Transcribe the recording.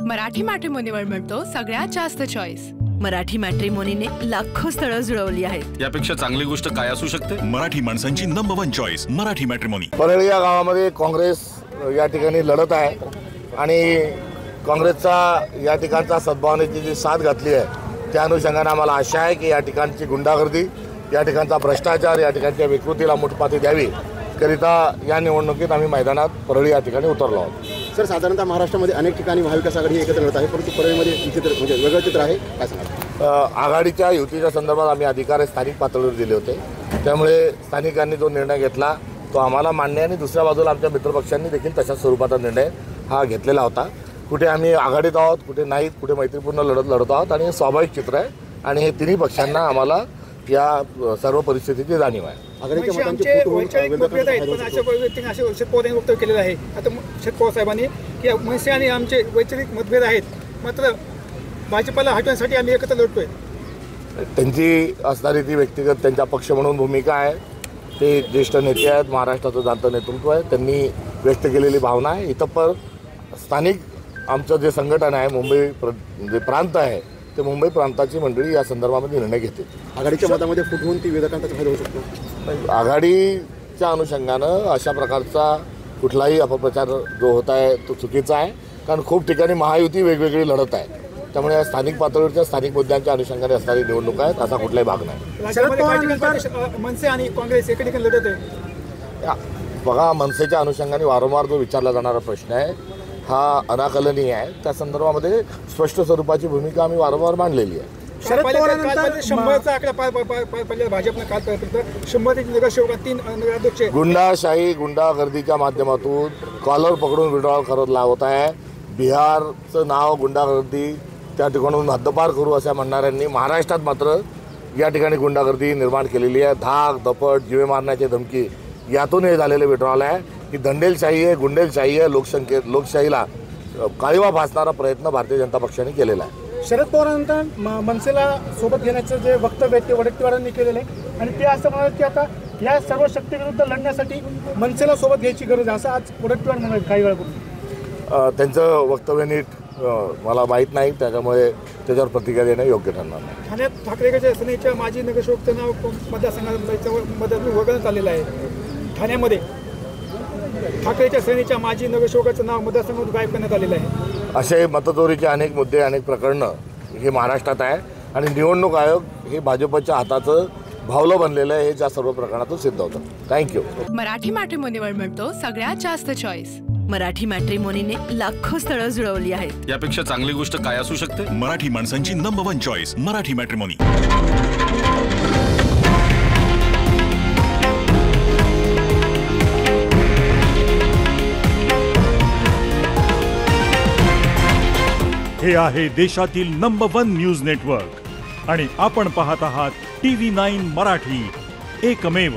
मराठी मॅट्रिमोनीवर मिळतो सगळ्यात जास्त चॉईस। मराठी मॅट्रिमोनीने लाखो स्थळं जुळवली आहेत। यापेक्षा चांगली गोष्ट काय असू शकते? मराठी माणसांची number 1 choice Marathi matrimony. Parli या गावामध्ये काँग्रेस या ठिकाणी लढत आहे आणि काँग्रेसचा या ठिकाणचा सद्भावनेची जी साथ घातली आहे त्या अनुषंगाने आम्हाला आशा आहे की या ठिकाणची गुंडागर्दी, या ठिकाणचा भ्रष्टाचार, या ठिकाणच्या विकृतीला मुठपाती द्यावी करिता या निवडणुकीत आम्ही मैदानात परळी या ठिकाणी उतरलो आहोत। सर, साधारणतः महाराष्ट्रामध्ये अनेक ठिकाणी महाविकास आघाडी एकत्र लढत आहे, परंतु परळीमध्ये चित्र म्हणजे वेगळं चित्र आहे, काय सांगाल? आघाडीच्या युतीच्या संदर्भात आम्ही अधिकार स्थानिक पातळीवर दिले होते, त्यामुळे स्थानिकांनी जो निर्णय घेतला तो आम्हाला मान्य आहे आणि दुसऱ्या बाजूला आमच्या मित्रपक्षांनी देखील तशाच स्वरूपाचा निर्णय हा घेतलेला होता। कुठे आम्ही आघाडीत आहोत, कुठे नाहीत, कुठे मैत्रीपूर्ण लढत आहोत आणि हे स्वाभाविक चित्र आहे आणि हे तिन्ही पक्षांना आम्हाला या सर्व परिस्थितीची जाणीव आहे। वक्तव्य केलेलं आहे आता पवार साहेबांनी की मनसे आणि आमचे वैचारिक मतभेद आहेत, मात्र भाजपला हटवण्यासाठी आम्ही एकत्र लढतोय। त्यांची असणारी ती व्यक्तिगत त्यांच्या पक्ष म्हणून भूमिका आहे, ते ज्येष्ठ नेते आहेत, महाराष्ट्राचं जाणतं नेतृत्व आहे, त्यांनी व्यक्त केलेली भावना आहे। इथं पर स्थानिक आमचं जे संघटन आहे, मुंबई जे प्रांत आहे, ते मुंबई प्रांताची मंडळी या संदर्भामध्ये निर्णय घेते। आघाडीच्या मतामध्ये फूट होऊन ती विरोधकांचा फायदा होऊ शकतो। आघाडीच्या अनुषंगानं अशा प्रकारचा कुठलाही अपप्रचार जो होत आहे तो चुकीचा आहे, कारण खूप ठिकाणी महायुती वेगवेगळी लढत आहे, त्यामुळे या स्थानिक पातळीवरच्या स्थानिक मुद्द्यांच्या अनुषंगाने असणारी निवडणूक आहेत, असा कुठलाही भाग नाही। मनसे आणि काँग्रेस एका ठिकाणी लढत आहे। बघा, मनसेच्या अनुषंगाने वारंवार जो विचारला जाणारा प्रश्न आहे हा अनाकलनीय आहे, त्या संदर्भामध्ये स्पष्ट स्वरूपाची भूमिका आम्ही वारंवार मांडलेली आहे। शरद पवारांनंतर 100चा आकडा पाहिजे भाजपनं कालपर्यंत 100 नगरसेवक 3 नगराध्यक्ष। गुंडाशाही, गुंडागर्दीच्या माध्यमातून कॉलर पकडून विड्रॉल करत लावत आहे। बिहारचं नाव गुंडागर्दी त्या ठिकाणून हद्दपार करू अशा म्हणणाऱ्यांनी महाराष्ट्रात मात्र या ठिकाणी गुंडागर्दी निर्माण केलेली आहे। धाक, दपट, जीवे मारण्याची धमकी यातून हे झालेले विड्रॉल आहे। ही दंडेलशाही आहे, गुंडेलशाही आहे, लोकशाहीला काळीवा फासणारा प्रयत्न भारतीय जनता पक्षाने केलेला आहे। शरद पवारांनंतर मनसेला सोबत घेण्याचं जे वक्तव्य आहे ते वडेट्टीवारांनी केलेलं आहे आणि ते असं म्हणाले की आता या सर्व शक्तीविरुद्ध लढण्यासाठी मनसेला सोबत घ्यायची गरज आहे, असं आज वडेट्टीवार म्हणाले काही वेळापूर्वी। त्यांचं वक्तव्य नीट मला माहीत नाही, त्याच्यामुळे त्याच्यावर प्रतिक्रिया देणं योग्य ठरणार नाही। ठाण्यात ठाकरेच्या सेनेच्या माजी नगरसेवकचं नाव मतदारसंघात वगळण्यात आलेलं आहे। ठाण्यामध्ये ठाकरेच्या सेनेच्या माजी नगरसेवकाचं नाव मतदारसंघात गायब करण्यात आलेलं आहे। असे मतचोरीचे अनेक मुद्दे, अनेक प्रकरणं हे महाराष्ट्रात आहे आणि निवडणूक आयोग हे भाजपच्या हाताचं भावलं बनलेलं आहे, हे ज्या सर्व प्रकरणातून सिद्ध होतं। थँक्यू। मराठी मॅट्रिमोनीवर मिळतो सगळ्यात जास्त चॉईस। मराठी मॅट्रिमोनीने लाखो स्थळं जुळवली आहेत। यापेक्षा चांगली गोष्ट काय असू शकते? मराठी माणसांची नंबर 1 चॉईस मराठी मॅट्रिमोनी। हे आहे देशातील नंबर 1 न्यूज नेटवर्क आणि आपण पाहत आहात TV9 मराठी, एकमेव।